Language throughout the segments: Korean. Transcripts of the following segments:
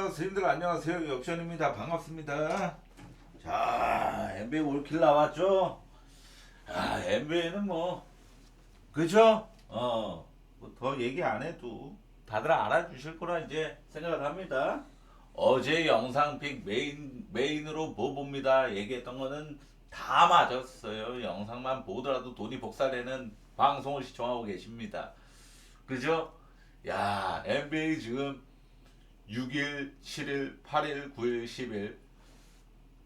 선생님들 안녕하세요. 역전입니다. 반갑습니다. 자, NBA 올킬 나왔죠? NBA는 뭐 그죠? 뭐더 얘기 안 해도 다들 알아주실 거라 이제 생각을 합니다. 어제 영상픽 메인으로 뭐 봅니다. 얘기했던 거는 다 맞았어요. 영상만 보더라도 돈이 복사되는 방송을 시청하고 계십니다. 그죠? 야, NBA 지금 6일, 7일, 8일, 9일, 10일.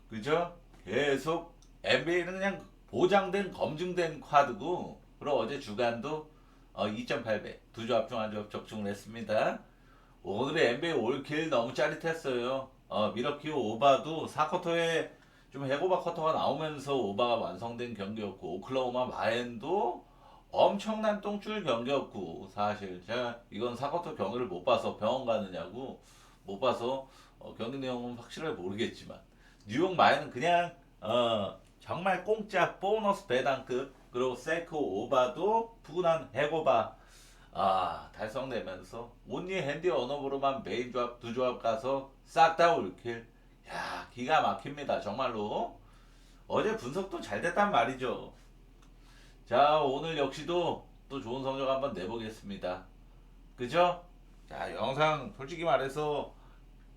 그죠? 계속 NBA는 그냥 보장된 검증된 카드고, 그리고 어제 주간도 2.8배 두 조합 중 한 조합 적중을 했습니다. 오늘의 NBA 올킬 너무 짜릿했어요. 미러키 오바도 4쿼터에 좀 해고바 쿼터가 나오면서 오바가 완성된 경기였고, 오클라호마 마엔도 엄청난 똥줄 경기였고, 사실 제가 이건 4쿼터 경기를 못 봐서 병원 가느냐고 못 봐서 경기 내용은 확실하게 모르겠지만, 뉴욕 마엔은 그냥 정말 공짜 보너스 배당급, 그리고 세크 오바도 푸근한 해고바 달성되면서 온리 핸디 언어브로만 메인 조합 두 조합 가서 싹 다 올킬. 야, 기가 막힙니다 정말로. 어제 분석도 잘 됐단 말이죠. 자, 오늘 역시도 또 좋은 성적 한번 내보겠습니다. 그죠? 자, 영상 솔직히 말해서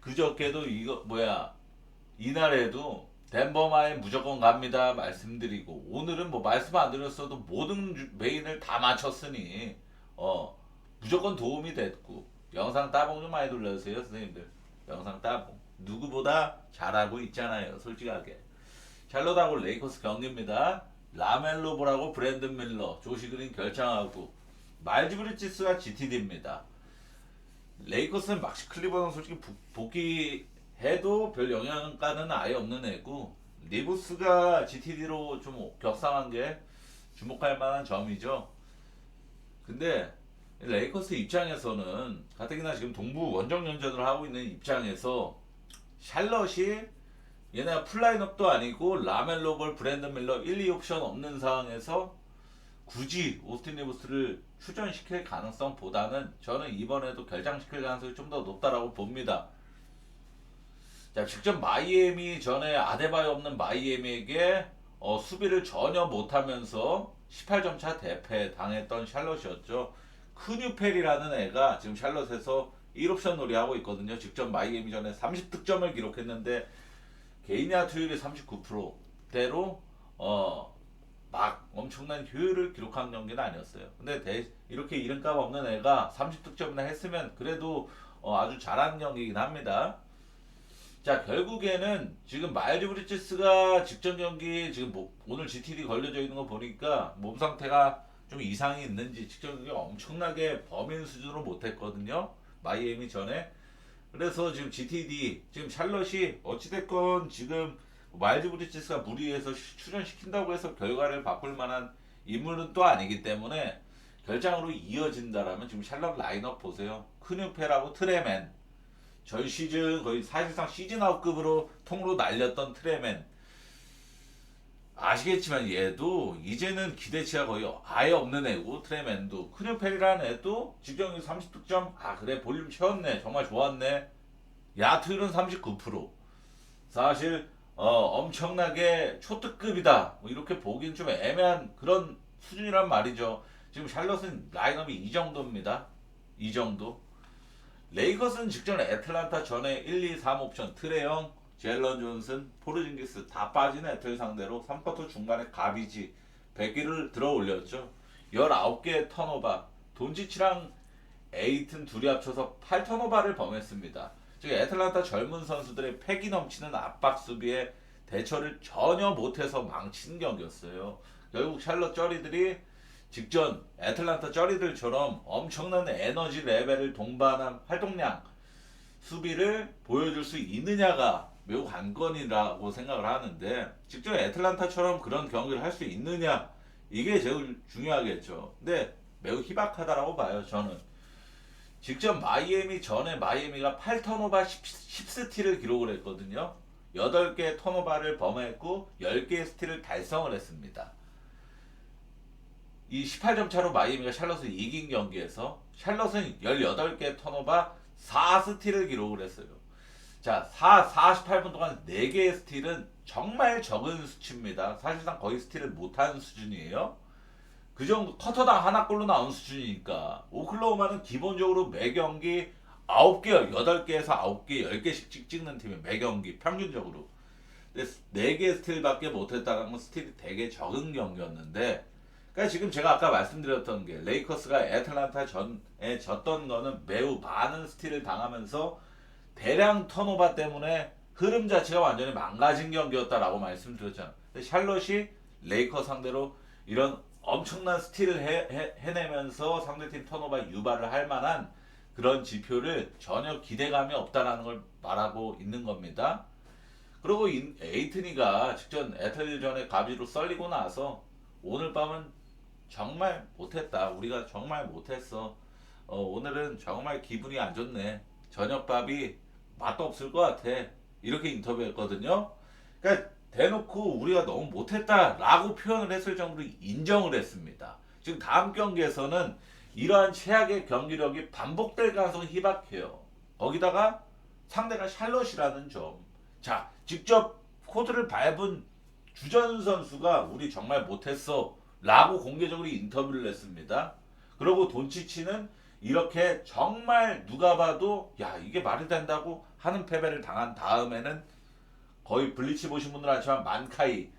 그저께도 이거 뭐야, 이날에도 덴버마에 무조건 갑니다 말씀드리고, 오늘은 뭐 말씀 안 드렸어도 모든 메인을 다 맞췄으니 무조건 도움이 됐고, 영상 따봉 좀 많이 돌려주세요 선생님들. 영상 따봉 누구보다 잘하고 있잖아요 솔직하게. 샬롯하고 레이커스 경기입니다. 라멜로 볼하고 브랜든 밀러, 조시 그린 결정하고, 마일즈 브리지스와 GTD입니다. 레이커스는 막시 클리버는 솔직히 복귀해도 별 영향가는 아예 없는 애고, 리브스가 GTD로 좀 격상한 게 주목할 만한 점이죠. 근데 레이커스 입장에서는 가뜩이나 지금 동부 원정 연전을 하고 있는 입장에서 샬럿이 얘네가 풀라인업도 아니고 라멜로 볼, 브랜든 밀러 1, 2옵션 없는 상황에서 굳이 오스틴 리브스를 출전시킬 가능성보다는 저는 이번에도 결장시킬 가능성이 좀 더 높다라고 봅니다. 자, 직접 마이애미 전에 아데바요 없는 마이애미에게 수비를 전혀 못하면서 18점 차 대패 당했던 샬럿이었죠. 크뉴펠이라는 애가 지금 샬럿에서 1옵션 놀이하고 있거든요. 직접 마이애미 전에 30득점을 기록했는데 개인야 투율이 39%대로 막 엄청난 효율을 기록한 경기는 아니었어요. 근데 이렇게 이름값 없는 애가 30득점이나 했으면 그래도 아주 잘한 경기이긴 합니다. 자, 결국에는 지금 마일즈 브리지스가 직전 경기 지금 오늘 GTD 걸려져 있는 거 보니까 몸 상태가 좀 이상이 있는지 직전 경기 엄청나게 범인 수준으로 못했거든요. 마이애미 전에. 그래서 지금 GTD, 지금 샬럿이 어찌됐건 지금 마일즈 브리지스가 무리해서 출연시킨다고 해서 결과를 바꿀 만한 인물은 또 아니기 때문에 결장으로 이어진다라면 지금 샬럿 라인업 보세요. 크뉴페라고 트레맨. 전 시즌 거의 사실상 시즌 아웃급으로 통으로 날렸던 트레맨. 아시겠지만 얘도 이제는 기대치가 거의 아예 없는 애고, 트레맨도 크뉴펠이라는 애도 직경이 30득점 그래 볼륨 채웠네 정말 좋았네. 야투율은 39%. 사실 엄청나게 초특급이다 뭐 이렇게 보기는 좀 애매한 그런 수준이란 말이죠. 지금 샬럿은 라인업이 이 정도입니다. 이 정도. 레이커스는 직전 애틀란타 전에 1, 2, 3 옵션 트레영, 젤런 존슨, 포르징기스 다 빠진 애틀 상대로 3쿼터 중간에 가비지 100개를 들어 올렸죠. 19개의 턴오버. 돈치치랑 에이튼 둘이 합쳐서 8턴오버를 범했습니다. 즉 애틀란타 젊은 선수들의 패기 넘치는 압박 수비에 대처를 전혀 못해서 망친 경기였어요. 결국 샬럿 쩌리들이 직전 애틀란타 쩌리들처럼 엄청난 에너지 레벨을 동반한 활동량 수비를 보여줄 수 있느냐가 매우 관건이라고 생각을 하는데, 직접 애틀란타처럼 그런 경기를 할 수 있느냐, 이게 제일 중요하겠죠. 근데 매우 희박하다라고 봐요 저는. 직접 마이애미 전에 마이애미가 8턴오버 10스틸을 기록을 했거든요. 8개 턴오버를 범했고 10개의 스틸을 달성을 했습니다. 이 18점 차로 마이애미가 샬럿을 이긴 경기에서 샬럿은 18개 턴오버 4스틸을 기록을 했어요. 자, 48분 동안 4개의 스틸은 정말 적은 수치입니다. 사실상 거의 스틸을 못하는 수준이에요. 그 정도 커터당 하나 골로 나온 수준이니까 오클라호마는 기본적으로 매 경기 9개, 8개에서 9개, 10개씩 찍는 팀이 매 경기 평균적으로. 근데 4개 스틸밖에 못했다는 건 스틸이 되게 적은 경기였는데, 그러니까 지금 제가 아까 말씀드렸던 게 레이커스가 애틀란타 전에 졌던 거는 매우 많은 스틸을 당하면서 대량 턴오버 때문에 흐름 자체가 완전히 망가진 경기였다라고 말씀드렸잖아요. 근데 샬럿이 레이커 상대로 이런 엄청난 스틸을 해내면서 상대팀 턴오버 유발을 할 만한 그런 지표를 전혀 기대감이 없다라는 걸 말하고 있는 겁니다. 그리고 에이트니가 직전 애틀전에 가비로 썰리고 나서 오늘 밤은 정말 못했다. 우리가 정말 못했어. 오늘은 정말 기분이 안 좋네. 저녁밥이 맛도 없을 것 같아. 이렇게 인터뷰했거든요. 그러니까 대놓고 우리가 너무 못했다라고 표현을 했을 정도로 인정을 했습니다. 지금 다음 경기에서는 이러한 최악의 경기력이 반복될 가능성이 희박해요. 거기다가 상대가 샬럿이라는 점. 자, 직접 코드를 밟은 주전 선수가 우리 정말 못했어 라고 공개적으로 인터뷰를 했습니다. 그리고 돈치치는 이렇게 정말 누가 봐도 야 이게 말이 된다고 하는 패배를 당한 다음에는 거의 블리치 보신 분들 아시지만 만카이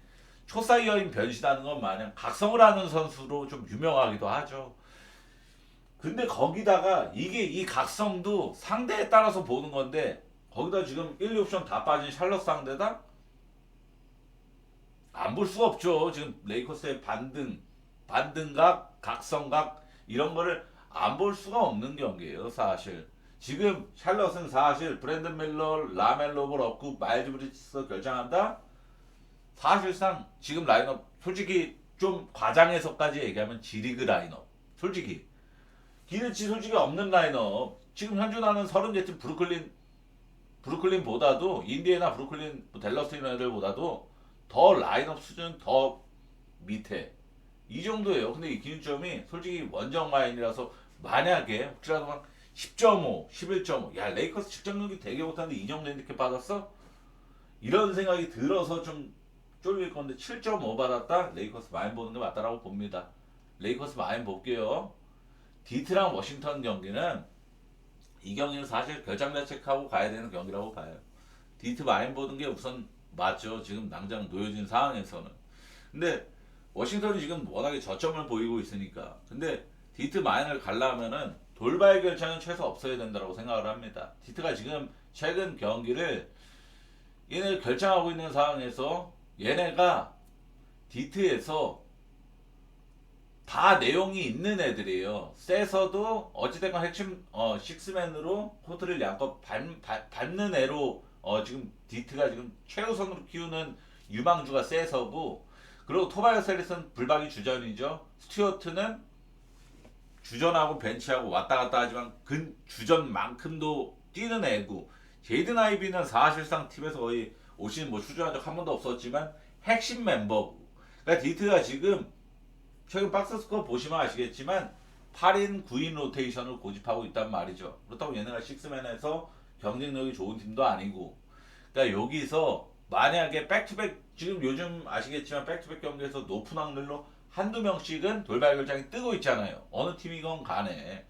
초사이어인 변신하는 것 마냥 각성을 하는 선수로 좀 유명하기도 하죠. 근데 거기다가 이게 이 각성도 상대에 따라서 보는 건데 거기다 지금 1, 2옵션 다 빠진 샬럿 상대다? 안 볼 수가 없죠. 지금 레이커스의 반등각, 각성각 이런 거를 안 볼 수가 없는 경기예요, 사실. 지금 샬럿은 사실 브랜든 밀러, 라멜로 볼 없고 마일즈 브리지스 결정한다? 사실상 지금 라인업 솔직히 좀 과장해서까지 얘기하면 G리그 라인업. 솔직히 기대치 솔직히 없는 라인업. 지금 현존 하는 30개 팀 브루클린보다도 인디애나 브루클린 댈러스 이런 애들보다도 더 라인업 수준 더 밑에 이 정도예요. 근데 이 기준점이 솔직히 원정 라인이라서 만약에 혹시라도 막 10.5, 11.5, 야 레이커스 직접 경기 되게 못하는데 이 정도 핸디캡 받았어? 이런 생각이 들어서 좀 쫄릴 건데 7.5 받았다? 레이커스 많이 보는 게 맞다라고 봅니다. 레이커스 많이 볼게요. 디트랑 워싱턴 경기는 이 경기는 사실 결장자책하고 가야 되는 경기라고 봐요. 디트 많이 보는 게 우선 맞죠. 지금 당장 놓여진 상황에서는. 근데 워싱턴이 지금 워낙에 저점을 보이고 있으니까. 근데 디트 마인을 가려면은 돌발 결정은 최소 없어야 된다고 생각을 합니다. 디트가 지금 최근 경기를 얘네 결정하고 있는 상황에서 얘네가 디트에서 다 내용이 있는 애들이에요. 세서도 어찌됐건 핵심 식스맨으로 코트를 양껏 밟는 애로 지금 디트가 지금 최우선으로 키우는 유망주가 세서고 그리고 토바이어스 해리슨 불박이 주전이죠. 스튜어트는 주전하고 벤치하고 왔다 갔다 하지만 근 주전만큼도 뛰는 애고 제이든 아이비는 사실상 팀에서 거의 올 시즌 뭐 출전한 적 한 번도 없었지만 핵심 멤버고 그러니까 디트가 지금 최근 박스스코어 보시면 아시겠지만 8인 9인 로테이션을 고집하고 있단 말이죠. 그렇다고 얘네가 식스맨에서 경쟁력이 좋은 팀도 아니고 그러니까 여기서 만약에 백투백 지금 요즘 아시겠지만 백투백 경기에서 높은 확률로 한두 명씩은 돌발 결장이 뜨고 있잖아요. 어느 팀이건 간에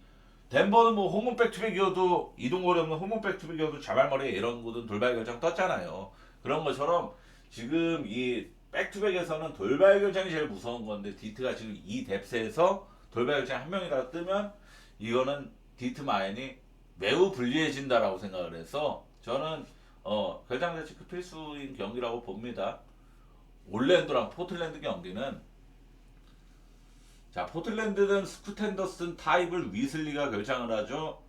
덴버는 뭐 홈런 백투백이어도 이동거리 없는 홈런 백투백이어도 자발머리에 이런 거든 돌발 결장 떴잖아요. 그런 것처럼 지금 이 백투백에서는 돌발 결장이 제일 무서운 건데 디트가 지금 이 뎁스에서 돌발 결장 한 명이라도 뜨면 이거는 디트 마인이 매우 불리해진다라고 생각을 해서 저는 결장 대체크 필수인 경기라고 봅니다. 올랜도랑 포틀랜드 경기는 자 포틀랜드는 스쿠 텐더슨 타입을 위슬리가 결장을 하죠.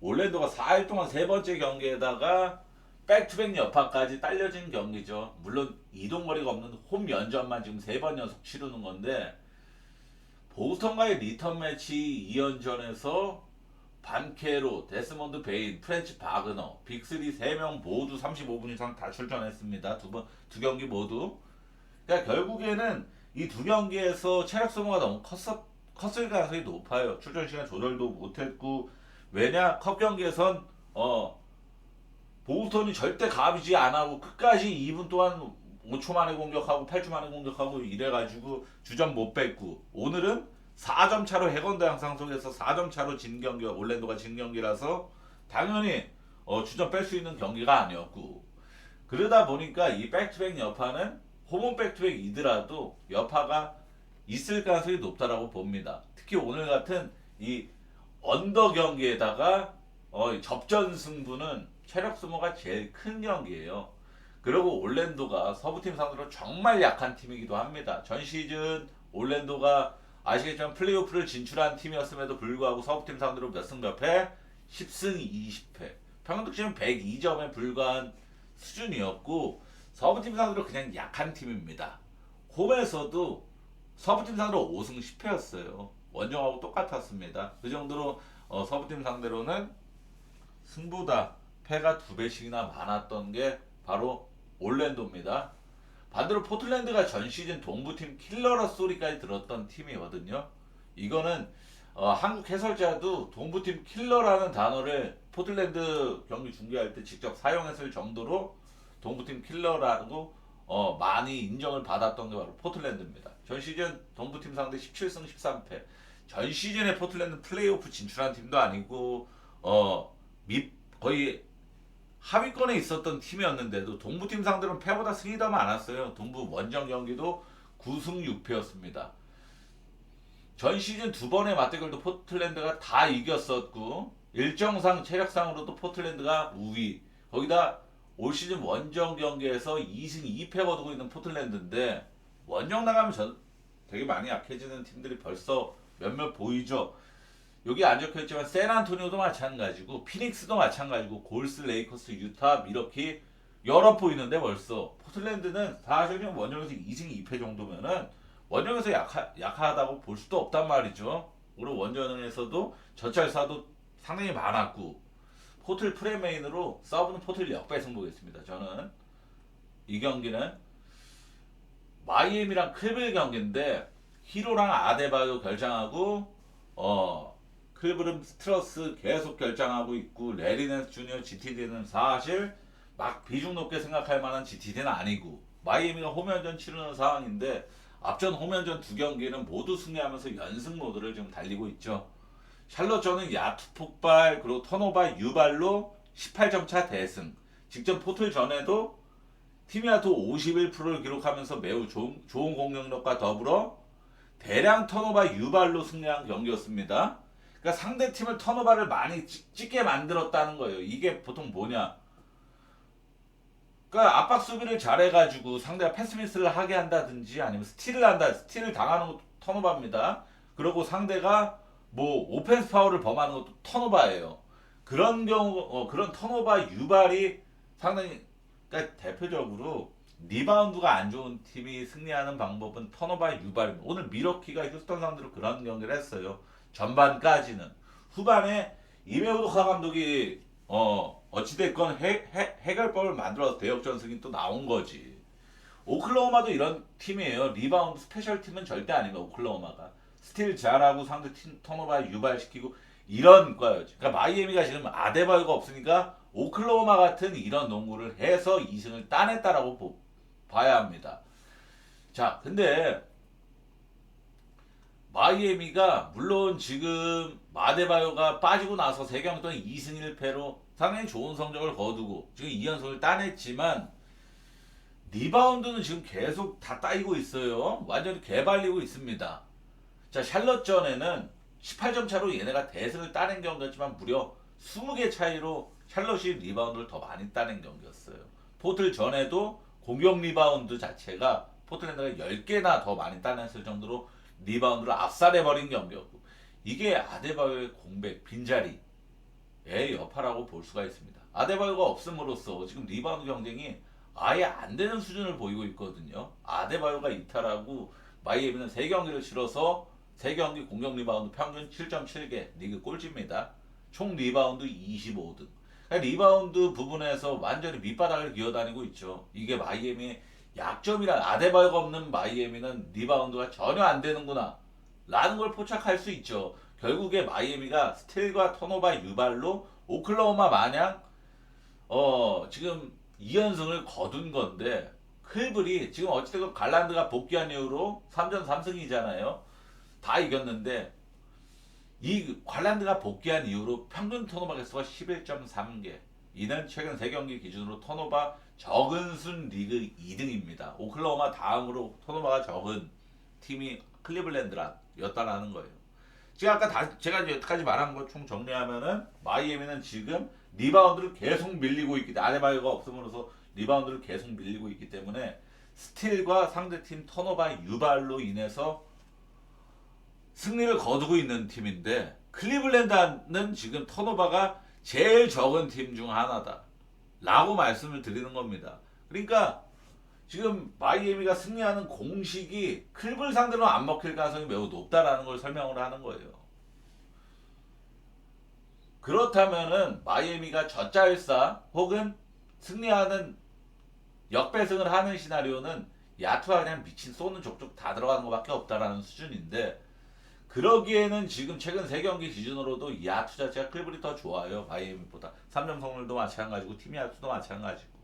올랜도가 4일 동안 세 번째 경기에다가 백투백 여파까지 딸려진 경기죠. 물론 이동거리가 없는 홈 연전만 지금 3번 연속 치르는 건데 보스턴과의 리턴 매치 2연전에서 반케로, 데스몬드 베인, 프렌치 바그너, 빅3 3명 모두 35분 이상 다 출전했습니다. 두 경기 모두. 그러니까 결국에는 이 두 경기에서 체력 소모가 너무 컸을 가능성이 높아요. 출전 시간 조절도 못했고 왜냐 컵 경기에선 보스턴 보스턴이 절대 가비지 안 하고 끝까지 2분 동안 5초 만에 공격하고 8초 만에 공격하고 이래가지고 주전 못 뺐고 오늘은 4점 차로 해건도 양상 속에서 4점 차로 진 경기가 올랜도가 진 경기라서 당연히 주전 뺄 수 있는 경기가 아니었고 그러다 보니까 이 백투백 여파는 홈온 백투백이더라도 여파가 있을 가능성이 높다라고 봅니다. 특히 오늘 같은 이 언더 경기에다가 접전 승부는 체력 소모가 제일 큰 경기예요. 그리고 올랜도가 서부팀 상대로 정말 약한 팀이기도 합니다. 전 시즌 올랜도가 아시겠지만 플레이오프를 진출한 팀이었음에도 불구하고 서부팀 상대로 몇 승 몇 패? 10승 20패. 평균 득점은 102점에 불과한 수준이었고 서부팀 상대로 그냥 약한 팀입니다. 홈에서도 서부팀 상대로 5승 10패였어요. 원정하고 똑같았습니다. 그 정도로 서부팀 상대로는 승보다 패가 2배씩이나 많았던 게 바로 올랜도입니다. 반대로 포틀랜드가 전 시즌 동부팀 킬러러 소리까지 들었던 팀이거든요. 이거는 한국 해설자도 동부팀 킬러라는 단어를 포틀랜드 경기 중계할 때 직접 사용했을 정도로 동부팀 킬러라고 많이 인정을 받았던 게 바로 포틀랜드입니다. 전 시즌 동부팀 상대 17승 13패. 전 시즌에 포틀랜드 플레이오프 진출한 팀도 아니고 거의 하위권에 있었던 팀이었는데도 동부팀 상대로는 패보다 승이 더 많았어요. 동부 원정 경기도 9승 6패였습니다. 전 시즌 두 번의 맞대결도 포틀랜드가 다 이겼었고 일정상 체력상으로도 포틀랜드가 우위. 거기다 올 시즌 원정 경기에서 2승 2패 거두고 있는 포틀랜드인데 원정 나가면 되게 많이 약해지는 팀들이 벌써 몇몇 보이죠. 여기 안 적혀있지만 샌안토니오도 마찬가지고 피닉스도 마찬가지고 골스, 레이커스, 유타, 미러키 여러 보이는데 벌써 포틀랜드는 사실 그냥 원정에서 2승 2패 정도면은 원정에서 약하다고 볼 수도 없단 말이죠. 오늘 원정에서도 전찰사도 상당히 많았고 포틀 프레메인으로 서브는 포틀 역배승 보겠습니다. 저는 이 경기는 마이애미랑 클빌 경기인데 히로랑 아데바요 결장하고 클브름 스트러스 계속 결장하고 있고 레리넨스 주니어 GTD는 사실 막 비중 높게 생각할 만한 GTD는 아니고 마이애미가 홈연전 치르는 상황인데 앞전 홈연전 두 경기는 모두 승리하면서 연승 모드를 지금 달리고 있죠. 샬럿전은 야투 폭발 그리고 턴오버 유발로 18점 차 대승. 직전 포틀 전에도 팀야투 51%를 기록하면서 매우 좋은 공격력과 더불어 대량 턴오버 유발로 승리한 경기였습니다. 그러니까 상대 팀을 턴오버를 많이 찍게 만들었다는 거예요. 이게 보통 뭐냐? 그러니까 압박 수비를 잘해가지고 상대가 패스미스를 하게 한다든지 아니면 스틸을 한다, 스틸을 당하는 것도 턴오버입니다. 그리고 상대가 뭐 오펜스 파울을 범하는 것도 턴오버예요. 그런 경우 그런 턴오버 유발이 상당히 그러니까 대표적으로 리바운드가 안 좋은 팀이 승리하는 방법은 턴오버 유발입니다. 오늘 미러키가 휴스턴 상대로 그런 경기를 했어요. 전반까지는 후반에 이메우도카 감독이 어찌됐건 해결법을 만들어서 대역전승이 또 나온 거지. 오클라호마도 이런 팀이에요. 리바운드 스페셜 팀은 절대 아닙니다. 오클라호마가 스틸 잘하고 상대 팀 턴오버 유발시키고 이런 거였지. 그러니까 마이애미가 지금 아데바요가 없으니까 오클라호마 같은 이런 농구를 해서 2승을 따냈다라고 봐야 합니다. 자, 근데 마이애미가 물론 지금 아데바요가 빠지고 나서 3경기 동안 2승 1패로 상당히 좋은 성적을 거두고 지금 2연승을 따냈지만 리바운드는 지금 계속 다 따이고 있어요. 완전히 개발리고 있습니다. 자, 샬럿전에는 18점 차로 얘네가 대승을 따낸 경기였지만 무려 20개 차이로 샬럿이 리바운드를 더 많이 따낸 경기였어요. 포틀 전에도 공격 리바운드 자체가 포틀랜드가 10개나 더 많이 따냈을 정도로 리바운드를 압살해버린 경기였고 이게 아데바요의 공백, 빈자리의 여파라고 볼 수가 있습니다. 아데바요가 없음으로써 지금 리바운드 경쟁이 아예 안 되는 수준을 보이고 있거든요. 아데바요가 이탈하고 마이애미는 3경기를 치러서 3경기 공격 리바운드 평균 7.7개 리그 꼴찌입니다. 총 리바운드 25등. 그러니까 리바운드 부분에서 완전히 밑바닥을 기어다니고 있죠. 이게 마이애미의 약점이란 아데바요가 없는 마이애미는 리바운드가 전혀 안 되는구나 라는 걸 포착할 수 있죠. 결국에 마이애미가 스틸과 턴오버 유발로 오클라호마 마냥 지금 2연승을 거둔 건데 클블이 지금 어찌됐건 갈란드가 복귀한 이후로 3전 3승이잖아요. 다 이겼는데 이 갈란드가 복귀한 이후로 평균 턴오버 개수가 11.3개. 이는 최근 3경기 기준으로 턴오버 적은 순 리그 2등입니다. 오클라호마 다음으로 턴오버가 적은 팀이 클리블랜드였다라는 거예요. 제가 제가 여태까지 말한 거 총 정리하면은 마이애미는 지금 리바운드를 계속 밀리고 있기 때문에 아데바요가 없음으로써 리바운드를 계속 밀리고 있기 때문에 스틸과 상대팀 턴오버 유발로 인해서 승리를 거두고 있는 팀인데 클리블랜드는 지금 턴오버가 제일 적은 팀 중 하나다 라고 말씀을 드리는 겁니다. 그러니까 지금 마이애미가 승리하는 공식이 클블 상대로 안 먹힐 가능성이 매우 높다라는 걸 설명을 하는 거예요. 그렇다면은 마이애미가 젖잘싸 혹은 승리하는 역배승을 하는 시나리오는 야투가 그냥 미친 쏘는 족족 다 들어가는 것밖에 없다라는 수준인데 그러기에는 지금 최근 3경기 기준으로도 야투 자체가 클블이 더 좋아요. 마이애미보다. 3점 성률도 마찬가지고 팀 야투도 마찬가지고.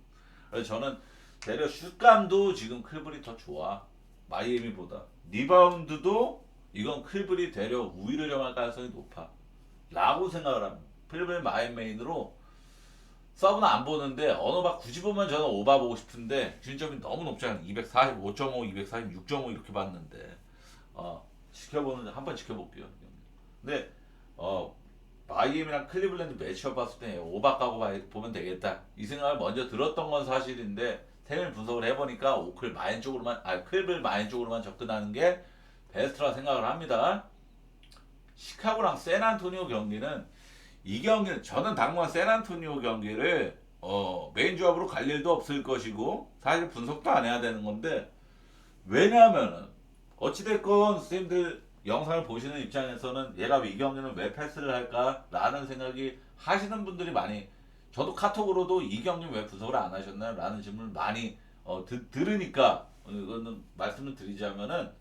그래서 저는 대려 슛감도 지금 클블이 더 좋아. 마이애미보다. 리바운드도 이건 클블이 대려 우위를 점할 가능성이 높아. 라고 생각을 합니다. 클블 마인메인으로 서브는 안 보는데 언어바 굳이 보면 저는 오바 보고 싶은데 균점이 너무 높잖아요. 245.5, 246.5 이렇게 봤는데 지켜보는 한번 지켜볼게요. 근데 마이애미랑 클리블랜드 매치업 봤을 때 오바 까고 보면 되겠다 이 생각을 먼저 들었던 건 사실인데 세밀 분석을 해보니까 클블 마인 쪽으로만 접근하는 게 베스트라 생각을 합니다. 시카고랑 샌안토니오 경기는 이 경기는 저는 당분간 샌안토니오 경기를 메인 조합으로 갈 일도 없을 것이고 사실 분석도 안 해야 되는 건데 왜냐하면은 어찌됐건 선생님들 영상을 보시는 입장에서는 얘가 이 경기는 왜 패스를 할까라는 생각이 하시는 분들이 많이 저도 카톡으로도 이 경기 왜 분석을 안 하셨나요? 라는 질문을 많이 들으니까 이거는 말씀을 드리자면은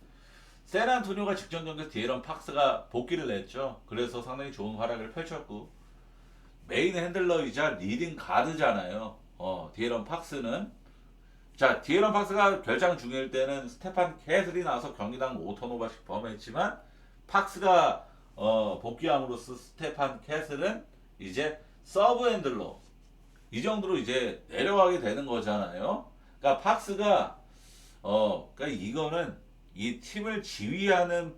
샌안토니오가 직전 경기에서 디에런 팍스가 복귀를 했죠. 그래서 상당히 좋은 활약을 펼쳤고 메인 핸들러이자 리딩 가드잖아요. 디에런 팍스는 자 디에런 팍스가 결장 중일 때는 스테판 캐슬이 나서 경기당 5턴오버씩 범했지만 팍스가 복귀함으로써 스테판 캐슬은 이제 서브 핸들러 이 정도로 이제 내려가게 되는 거잖아요. 그러니까 팍스가 그러니까 이거는 이 팀을 지휘하는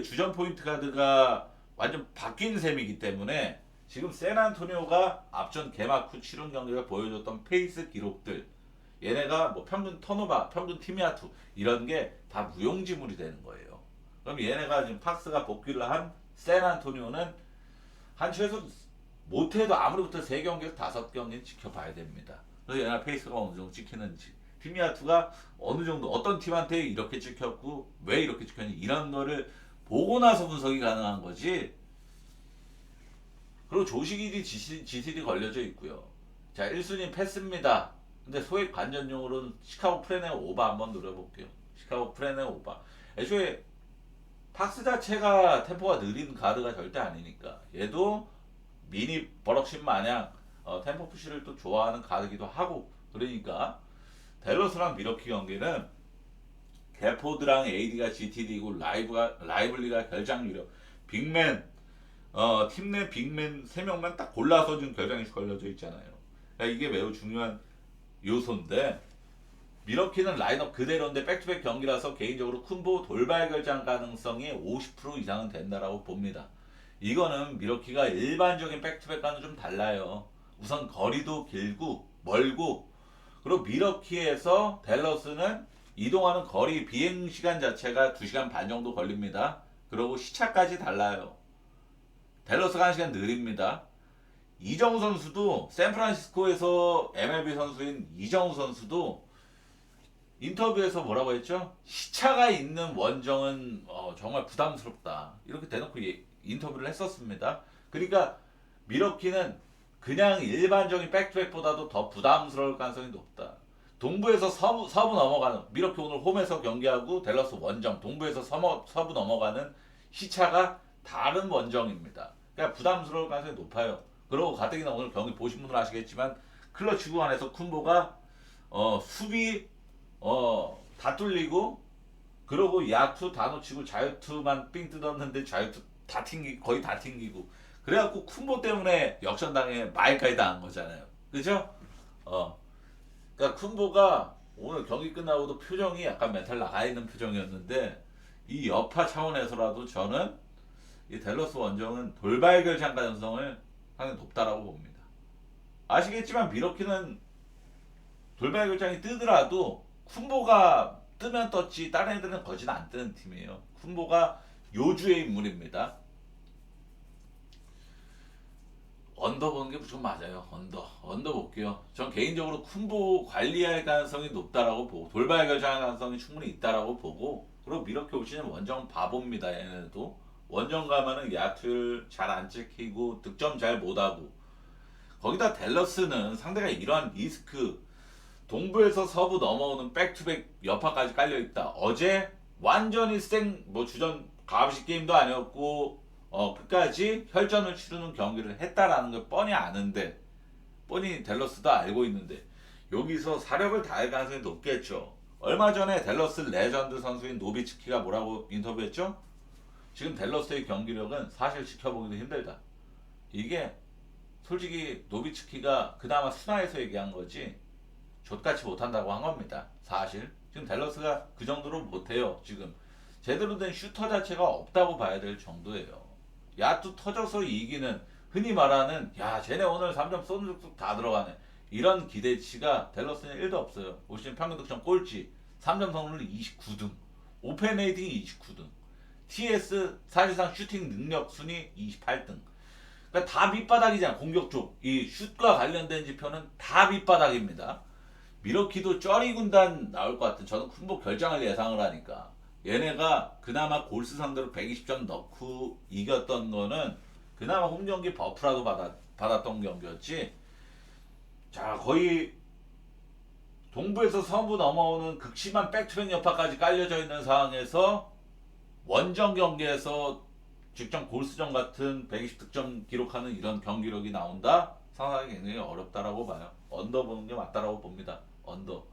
주전 포인트 가드가 완전 바뀐 셈이기 때문에 지금 샌안토니오가 앞전 개막 후 치른 경기가 보여줬던 페이스 기록들 얘네가 뭐 평균 턴오버, 평균 팀야투 이런 게 다 무용지물이 되는 거예요. 그럼 얘네가 지금 팍스가 복귀를 한 샌안토니오는 한 최소 못해도 아무리부터 3경기에서 5경기는 지켜봐야 됩니다. 그래서 얘네 페이스가 어느 정도 찍히는지 팀야투가 어느 정도 어떤 팀한테 이렇게 찍혔고 왜 이렇게 찍혔는지 이런 거를 보고 나서 분석이 가능한 거지. 그리고 조식일이 지실이 걸려져 있고요. 자 1순위 패스입니다. 근데 소액 관전용으로는 시카고 프레네 오버 한번 노려볼게요. 시카고 프레네 오버. 애초에 팍스 자체가 템포가 느린 가드가 절대 아니니까 얘도 미니 버럭신 마냥 템포 푸시를 또 좋아하는 가드기도 하고 그러니까 댈러스랑 미러키 경기는 개포드랑 AD가 GTD고 라이블리가 결장 유력 빅맨 팀 내 빅맨 3명만 딱 골라서 지금 결장이 걸려져 있잖아요. 그러니까 이게 매우 중요한 요소인데 미러키는 라인업 그대로인데 백투백 경기라서 개인적으로 쿤보 돌발 결장 가능성이 50% 이상은 된다라고 봅니다. 이거는 미러키가 일반적인 백투백과는 좀 달라요. 우선 거리도 길고 멀고 그리고 미러키에서 댈러스는 이동하는 거리 비행 시간 자체가 2시간 반 정도 걸립니다. 그리고 시차까지 달라요. 댈러스가 1시간 느립니다. 이정우 선수도 샌프란시스코에서 MLB 선수인 이정우 선수도 인터뷰에서 뭐라고 했죠? 시차가 있는 원정은 정말 부담스럽다. 이렇게 대놓고 인터뷰를 했었습니다. 그러니까 미러키는 그냥 일반적인 백투백보다도 더 부담스러울 가능성이 높다. 동부에서 서부 넘어가는 미러키 오늘 홈에서 경기하고 댈러스 원정 동부에서 서부 넘어가는 시차가 다른 원정입니다. 그러니까 부담스러울 가능성이 높아요. 그리고 가뜩이나 오늘 경기 보신 분들 아시겠지만 클러치 구간에서 쿤보가 수비 다 뚫리고 그러고 야투 다 놓치고 자유투만 삥 뜯었는데 자유투 다 거의 다 튕기고 그래갖고 쿤보 때문에 역전당해 마이까지 당한 거잖아요. 그죠? 어. 그러니까 쿤보가 오늘 경기 끝나고도 표정이 약간 멘탈 나가 있는 표정이었는데 이 여파 차원에서라도 저는 이 댈러스 원정은 돌발 결장 가능성을 상당히 높다라고 봅니다. 아시겠지만 미러키는 돌발 결장이 뜨더라도 쿤보가 뜨면 떴지 다른 애들은 거진 안 뜨는 팀이에요. 쿤보가 요주의 인물입니다. 언더 보는 게 무조건 맞아요. 언더 볼게요. 전 개인적으로 쿤보 관리할 가능성이 높다라고 보고 돌발 결정할 가능성이 충분히 있다라고 보고 그리고 미러키 올 시즌 원정 바보입니다. 얘네도 원정 가면은 야투를 잘 안 찍히고 득점 잘 못하고 거기다 댈러스는 상대가 이러한 리스크 동부에서 서부 넘어오는 백투백 여파까지 깔려있다. 어제 완전히 뭐 주전 가압식 게임도 아니었고 끝까지 혈전을 치르는 경기를 했다라는 걸 뻔히 아는데 뻔히 댈러스도 알고 있는데 여기서 사력을 다할 가능성이 높겠죠. 얼마 전에 댈러스 레전드 선수인 노비츠키가 뭐라고 인터뷰했죠? 지금 댈러스의 경기력은 사실 지켜보기도 힘들다. 이게 솔직히 노비츠키가 그나마 순화해서 얘기한 거지 족같이 못한다고 한 겁니다. 사실 지금 댈러스가 그 정도로 못해요. 지금 제대로 된 슈터 자체가 없다고 봐야 될 정도예요. 야투 터져서 이기는 흔히 말하는 야 쟤네 오늘 3점 쏘는 족다 들어가네 이런 기대치가 댈러스는 1도 없어요. 올 시즌 평균 득점 꼴찌 3점 성공률 29등 오펜 레이팅이 29등 TS 사실상 슈팅 능력 순위 28등 그러니까 다 밑바닥이잖아. 공격 쪽 이 슛과 관련된 지표는 다 밑바닥입니다. 미러키도 쩌리 군단 나올 것 같은 저는 쿤보 결장을 예상을 하니까 얘네가 그나마 골스 상대로 120점 넣고 이겼던 거는 그나마 홈 경기 버프라도 받았던 경기였지. 자 거의 동부에서 서부 넘어오는 극심한 백투백 여파까지 깔려져 있는 상황에서 원정 경기에서 직전 골스전 같은 120득점 기록하는 이런 경기력이 나온다? 상당히 굉장히 어렵다라고 봐요. 언더 보는 게 맞다라고 봅니다. 언더.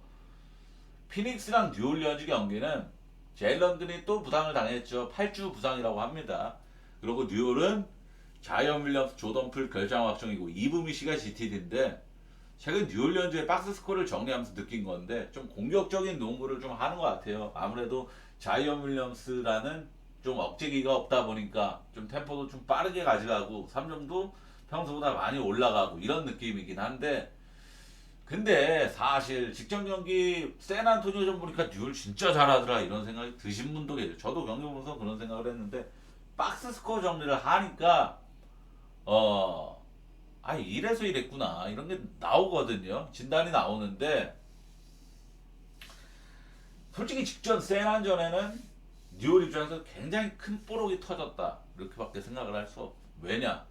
피닉스랑 뉴올리언즈 경기는 제일런들이 또 부상을 당했죠. 8주 부상이라고 합니다. 그리고 뉴올은 자이언 윌리엄스, 조던풀 결장 확정이고 이브미시가 GTD인데 최근 뉴올리언즈의 박스 스코어를 정리하면서 느낀 건데 좀 공격적인 농구를 좀 하는 것 같아요. 아무래도 자이언 윌리엄스라는 좀 억제기가 없다 보니까 좀 템포도 좀 빠르게 가져가고 3점도 평소보다 많이 올라가고 이런 느낌이긴 한데 근데 사실 직전 경기 샌안토니오전 보니까 뉴올 진짜 잘하더라 이런 생각이 드신 분도 계세요. 저도 경기 보면서 그런 생각을 했는데 박스 스코어 정리를 하니까 이래서 이랬구나 이런 게 나오거든요. 진단이 나오는데 솔직히 직전 샌안전에는 뉴올 입장에서 굉장히 큰 뽀록이 터졌다 이렇게밖에 생각을 할 수 없어. 왜냐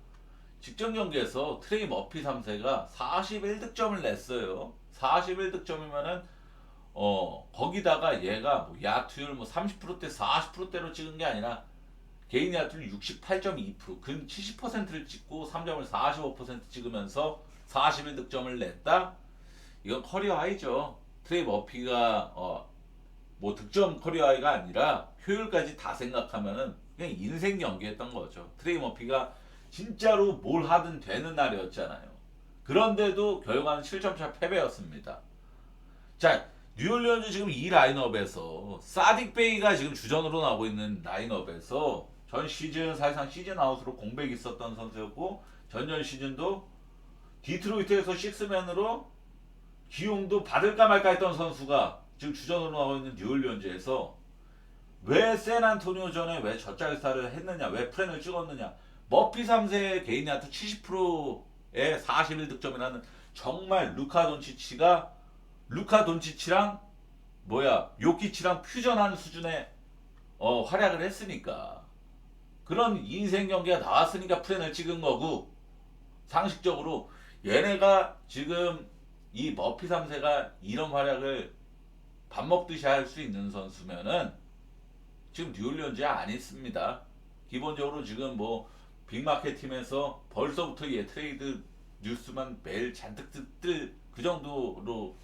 직전 경기에서 트레이 머피 3세가 41득점을 냈어요. 41득점이면은 거기다가 얘가 뭐 야투율 뭐 30%대 40%대로 찍은 게 아니라 개인 야투율 68.2%, 근 70%를 찍고 3점을 45% 찍으면서 41득점을 냈다. 이건 커리어 하이죠. 트레이 머피가 뭐 득점 커리어 하이가 아니라 효율까지 다 생각하면은 그냥 인생 경기했던 거죠. 트레이 머피가 진짜로 뭘 하든 되는 날이었잖아요. 그런데도 결과는 7점차 패배였습니다. 자, 뉴올리언즈 지금 이 라인업에서 사딕 베이가 지금 주전으로 나오고 있는 라인업에서 전 시즌 사실상 시즌 아웃으로 공백이 있었던 선수였고 전년 시즌도 디트로이트에서 식스맨으로 기용도 받을까 말까 했던 선수가 지금 주전으로 나오고 있는 뉴올리언즈에서 왜 샌안토니오 전에 왜 젖잘스타를 했느냐 왜 프렌을 찍었느냐 머피 3세의 개인 야투 70%에 41득점이라는 정말 루카 돈치치랑 요키치랑 퓨전하는 수준의 활약을 했으니까 그런 인생 경기가 나왔으니까 프렌을 찍은 거고 상식적으로 얘네가 지금 이 머피 3세가 이런 활약을 밥 먹듯이 할 수 있는 선수면은 지금 뉴올리언즈에 안 있습니다. 기본적으로 지금 뭐 빅마켓 팀에서 벌써부터 얘 트레이드 뉴스만 매일 잔뜩 뜰 그 정도로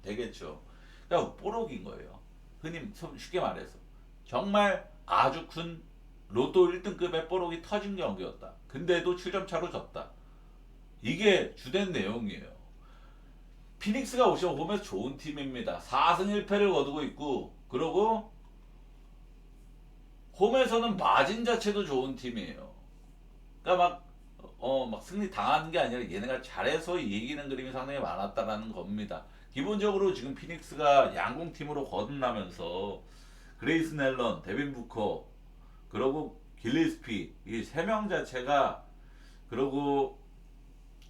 되겠죠. 그러니까 뽀록인 거예요. 흔히 쉽게 말해서 정말 아주 큰 로또 1등급의 뽀록이 터진 경기였다. 근데도 7점 차로 졌다. 이게 주된 내용이에요. 피닉스가 오시면 홈에서 좋은 팀입니다. 4승 1패를 거두고 있고, 그러고 홈에서는 마진 자체도 좋은 팀이에요. 그러니까 막 승리 당하는 게 아니라 얘네가 잘해서 이기는 그림이 상당히 많았다라는 겁니다. 기본적으로 지금 피닉스가 양궁팀으로 거듭나면서 그레이스 넬런, 데빈 부커, 그리고 길리스피 이 세 명 자체가, 그리고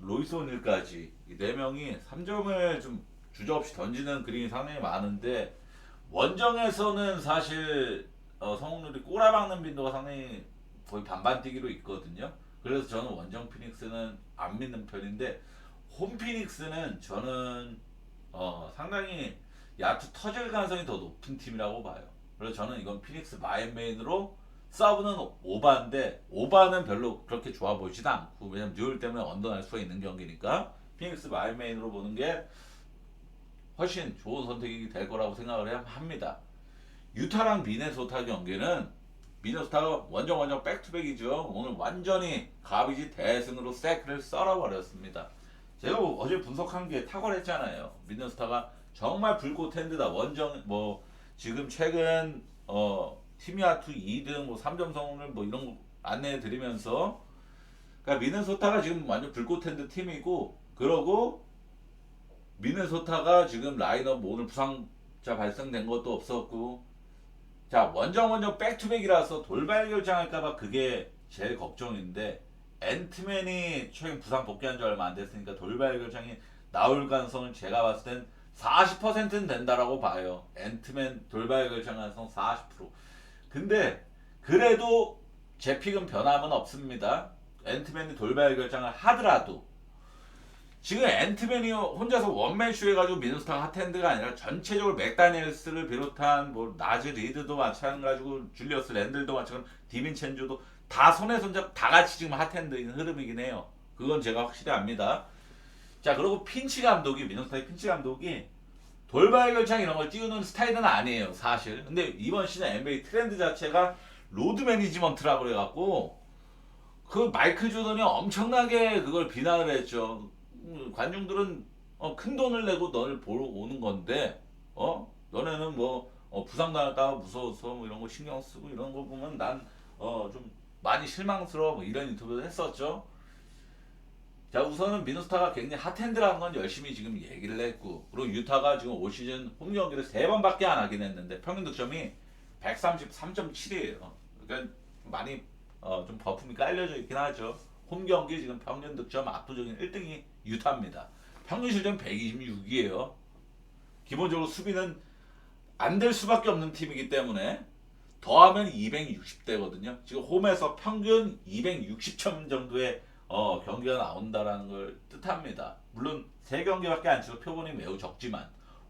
로이스 오닐까지 이 네 명이 3점을 좀 주저없이 던지는 그림이 상당히 많은데, 원정에서는 사실 성공률이 꼬라박는 빈도가 상당히 거의 반반 뛰기로 있거든요. 그래서 저는 원정 피닉스는 안 믿는 편인데, 홈 피닉스는 저는 상당히 야투 터질 가능성이 더 높은 팀이라고 봐요. 그래서 저는 이건 피닉스 마인메인으로, 서브는 오바인데 오바는 별로 그렇게 좋아 보이지도 않고, 왜냐면 듀얼 때문에 언더날 수가 있는 경기니까 피닉스 마인메인으로 보는 게 훨씬 좋은 선택이 될 거라고 생각을 합니다. 유타랑 미네소타 경기는 미네소타가 원정 백투백이죠. 오늘 완전히 가비지 대승으로 세크를 썰어버렸습니다. 제가 어제 분석한 게 탁월했잖아요. 미네소타가 정말 불꽃 텐드다. 원정 지금 최근 티미아투 2등 3점 성공률 이런 거 안내해 드리면서, 그러니까 미네소타가 지금 완전 불꽃 텐드 팀이고, 그러고 미네소타가 지금 라인업 오늘 부상자 발생된 것도 없었고, 자 원정 백투백이라서 돌발 결정할까봐 그게 제일 걱정인데, 앤트맨이 최근 부상 복귀한 지 얼마 안 됐으니까 돌발 결정이 나올 가능성은 제가 봤을 땐 40%는 된다라고 봐요. 앤트맨 돌발 결정 가능성 40%. 근데 그래도 제 픽은 변함은 없습니다. 앤트맨이 돌발 결정을 하더라도, 지금 앤트맨이 혼자서 원맨쇼 해가지고 미네소타 핫핸드가 아니라 전체적으로 맥다니엘스를 비롯한 나즈 리드도 마찬가지고, 줄리어스 랜들도 마찬가지고, 디빈첸조도 다 손에 손잡 다 같이 지금 핫핸드인 흐름이긴 해요. 그건 제가 확실히 압니다. 자, 그리고 미네소타의 핀치 감독이 돌발 결정 이런 걸 띄우는 스타일은 아니에요, 사실. 근데 이번 시즌 NBA 트렌드 자체가 로드 매니지먼트라고 그래갖고, 그 마이클 조던이 엄청나게 그걸 비난을 했죠. 관중들은 큰 돈을 내고 너를 보러 오는 건데, 너네는 부상 당할까 무서워서 이런 거 신경 쓰고 이런 거 보면 난 좀 많이 실망스러워, 이런 인터뷰를 했었죠. 자, 우선은 미네소타가 굉장히 핫핸드라는 건 열심히 지금 얘기를 했고, 그리고 유타가 지금 올 시즌 홈 경기를 3번밖에 안 하긴 했는데 평균 득점이 133.7이에요. 그러니까 많이 좀 버품이 깔려져 있긴 하죠. 홈 경기 지금 평균 득점 압도적인 1등이 유타입니다. 평균 실점 126이에요. 기본적으로 수비는 안 될 수밖에 없는 팀이기 때문에 더하면 260대거든요. 지금 홈에서 평균 260점 정도의 경기가 나온다라는 걸 뜻합니다. 물론 3경기밖에 안 치고 표본이 매우 적지만,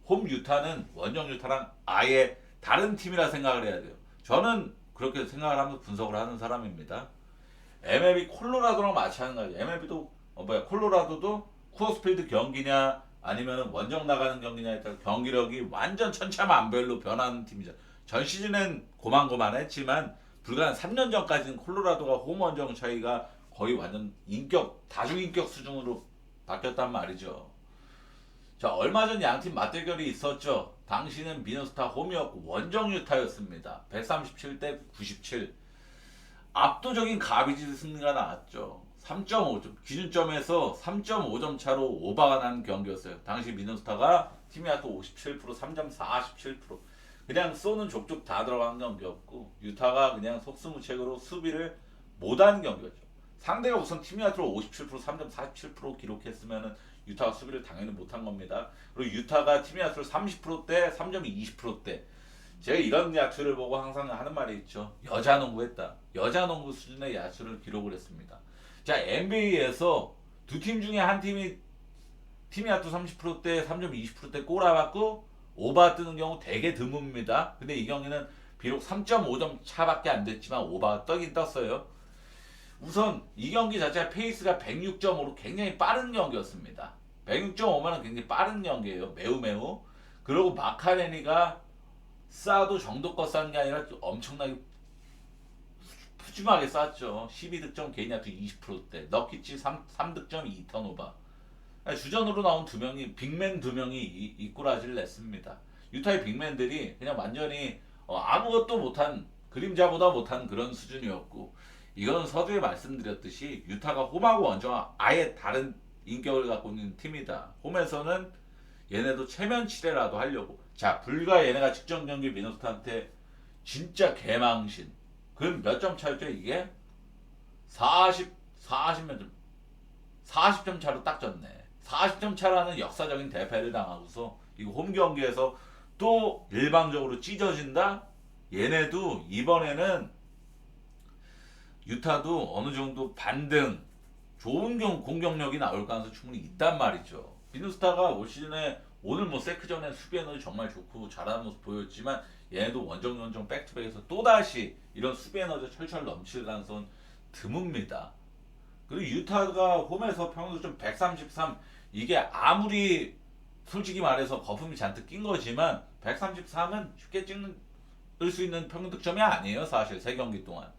홈 유타는 원정 유타랑 아예 다른 팀이라 생각을 해야 돼요. 저는 그렇게 생각을 하면서 분석을 하는 사람입니다. MLB 콜로라도랑 마찬가지. MLB도 콜로라도도 쿠어스필드 경기냐 아니면 원정 나가는 경기냐에 따라 경기력이 완전 천차만별로 변하는 팀이죠. 전 시즌엔 고만고만했지만 불과 한 3년 전까지는 콜로라도가 홈 원정 차이가 거의 완전 다중인격 수준으로 바뀌었단 말이죠. 자, 얼마 전 양팀 맞대결이 있었죠. 당시는 미네소타 홈이었고 원정 유타였습니다. 137대 97. 압도적인 가비지 승리가 나왔죠. 3.5점 기준점에서 3.5점 차로 오버가 난 경기였어요. 당시 미네소타가 팀이 또 57%, 3점 47%. 그냥 쏘는 족족 다 들어간 경기였고, 유타가 그냥 속수무책으로 수비를 못한 경기였죠. 상대가 우선 팀이아트로 57%, 3점 47% 기록했으면은 유타가 수비를 당연히 못한 겁니다. 그리고 유타가 팀이아트로 30%대, 3점 20%대. 제가 이런 야투를 보고 항상 하는 말이 있죠. 여자 농구 했다. 여자 농구 수준의 야투를 기록을 했습니다. 자, NBA에서 두 팀 중에 한 팀이 팀야투 30%대, 3점 20%대 꼬라박고 오바 뜨는 경우 되게 드뭅니다. 근데 이 경기는 비록 3.5점 차밖에 안 됐지만 오바가 떠긴 떴어요. 우선 이 경기 자체가 페이스가 106.5로 굉장히 빠른 경기였습니다. 106.5면 굉장히 빠른 경기예요. 매우 매우. 그리고 마카레니가 싸도 정도껏 싼 게 아니라 엄청나게 푸짐하게 쌌죠. 12득점 개인 야투 20%대, 럭키치 3득점 2턴오버. 주전으로 나온 두 명이 빅맨 두 명이 이꾸라지를 냈습니다. 유타의 빅맨들이 그냥 완전히 아무것도 못한 그림자보다 못한 그런 수준이었고, 이건 서두에 말씀드렸듯이 유타가 홈하고 원정 아예 다른 인격을 갖고 있는 팀이다. 홈에서는 얘네도 체면치레라도 하려고. 자, 불과 얘네가 직전 경기 미네소타한테 진짜 개망신. 그럼 몇 점 차였죠 이게? 40몇 점. 40점 차로 딱 졌네. 40점 차라는 역사적인 대패를 당하고서 이거 홈 경기에서 또 일방적으로 찢어진다? 얘네도 이번에는 유타도 어느 정도 반등, 좋은 공격력이 나올 가능성이 충분히 있단 말이죠. 비누스타가 올 시즌에 오늘 뭐 세크전에 수비 에너지 정말 좋고 잘하는 모습 보였지만 얘네도 원정 백투백에서 또다시 이런 수비 에너지 철철 넘칠 가능성은 드뭅니다. 그리고 유타가 홈에서 평균점 133, 이게 아무리 솔직히 말해서 거품이 잔뜩 낀 거지만 133은 쉽게 찍을 수 있는 평균 득점이 아니에요. 사실 세 경기 동안.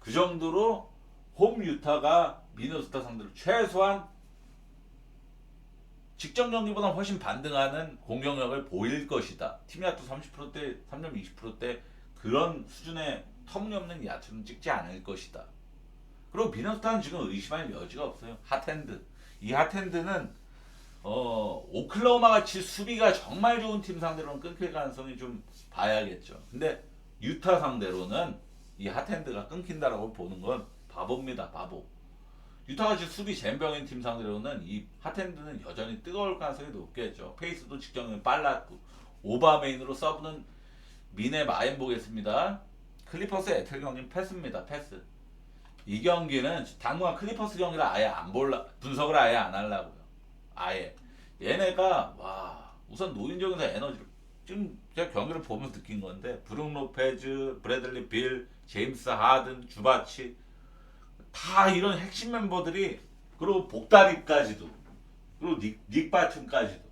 그 정도로 홈 유타가 미네소타 상대로 최소한 직전 경기보다 훨씬 반등하는 공격력을 보일 것이다. 팀 야투 30%대, 3점 20%대 그런 수준의 터무니없는 야투는 찍지 않을 것이다. 그리고 미네소타는 지금 의심할 여지가 없어요. 핫핸드. 이 핫핸드는 오클라호마 같이 수비가 정말 좋은 팀 상대로는 끊길 가능성이 좀 봐야겠죠. 근데 유타 상대로는 이 핫핸드가 끊긴다라고 보는 건 바보입니다. 바보. 유타같이 수비 잼병인 팀 상대로는 이 핫핸드는 여전히 뜨거울 가능성이 높겠죠. 페이스도 직전에 빨랐고 오바메인으로 서브는 미네 마인 보겠습니다. 클리퍼스 에틀 경기는 패스입니다. 패스. 이 경기는 당분간 클리퍼스 경기를 아예 안 볼라, 분석을 아예 안 하려고요. 아예 얘네가 와 우선 노인정에서 에너지를 지금 제가 경기를 보면서 느낀 건데 브룩 로페즈, 브래들리 빌, 제임스 하든, 주바치 다 이런 핵심 멤버들이 그리고 복다리까지도 그리고 닉 바툼까지도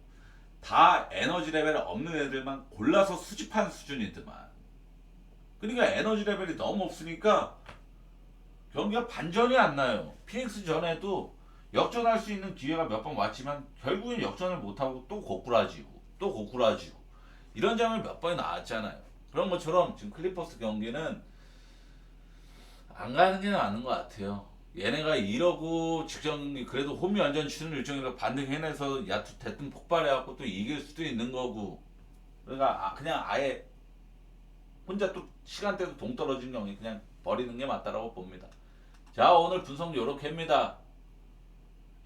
다 에너지 레벨 없는 애들만 골라서 수집한 수준이더만. 그러니까 에너지 레벨이 너무 없으니까 경기가 반전이 안 나요. 피닉스 전에도 역전할 수 있는 기회가 몇 번 왔지만 결국엔 역전을 못하고 또 고꾸라지고 이런 장면이 몇 번이 나왔잖아요. 그런 것처럼 지금 클리퍼스 경기는 안 가는 게 맞는 것 같아요. 얘네가 이러고 직전 경기 그래도 홈이 완전 치는 일정이라 반등해내서 야투 대뜸 폭발해갖고 또 이길 수도 있는 거고. 그러니까 그냥 아예 혼자 또 시간대도 동떨어진 경기 그냥 버리는 게 맞다라고 봅니다. 자, 오늘 분석 요렇게입니다.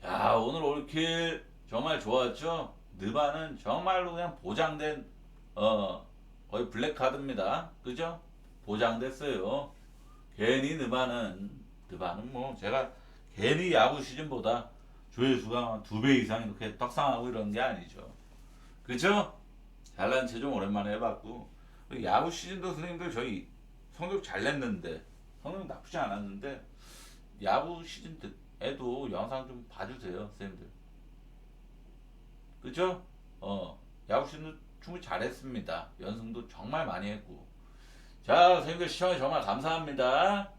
야, 오늘 올킬 정말 좋았죠? 느바는 정말로 그냥 보장된 거의 블랙카드입니다. 그죠? 보장됐어요. 괜히 느바는 뭐 제가 괜히 야구 시즌보다 조회수가 2배 이상 이렇게 떡상하고 이런 게 아니죠. 그죠? 잘난 체 좀 오랜만에 해봤고 야구 시즌도 선생님들 저희 성적 잘 냈는데 성적 나쁘지 않았는데 야구 시즌 때에도 영상 좀 봐주세요 선생님들. 그죠? 야구 시즌도 충분히 잘했습니다. 연승도 정말 많이 했고. 자 선생님들 시청해 정말 감사합니다.